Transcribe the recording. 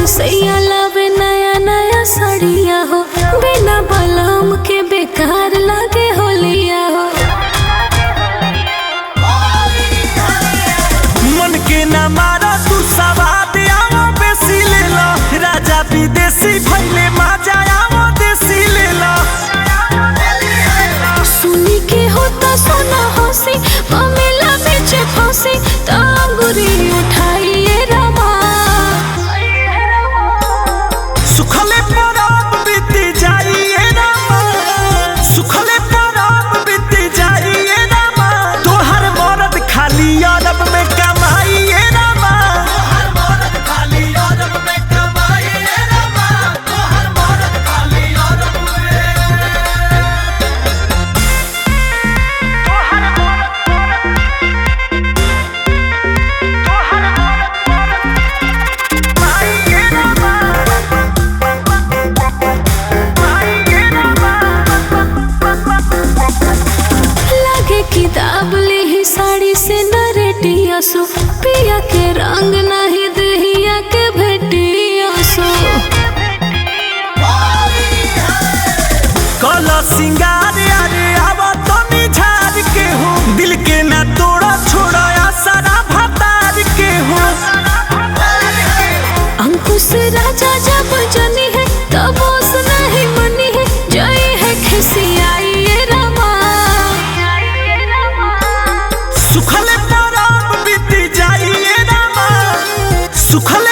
सैया लावे नया नया साड़िया हो, बिना बलम के बेकार लागे होलिया हो। मन के न मारा तू सवाद आओ बेसी ले लो, राजा विदेशी भइले मजा आओ देसी ले लो। सुनी के होता सोना हंसी, मामेला बीच फंसी, तांगुरी उठाइए रमा। सुखले परब बीती जाइए रामा, सुखले परब बीती जाइए रामा। तोहर मरद खाली अरब में कमाइए रामा, तोहर मरद खाली अरब में कमाइए रामा, तोहर मरद खाली अरब में। तोहर माइए रामा, माइए रामा। लागे किताब ली साड़ी से न रेटिया सो, पिया के रंग नहीं दहिया के भेटिया सो। कला सिंगार अरे आवा तो निझार के हो, दिल के ना तोड़ा छोड़ा सारा भतार के हो। अंकुश राजा जब जनी है तब ओस नहीं मनी है, जय है खिसियाइए रमा। सुखले परब बीती जाइए रामा, सुखले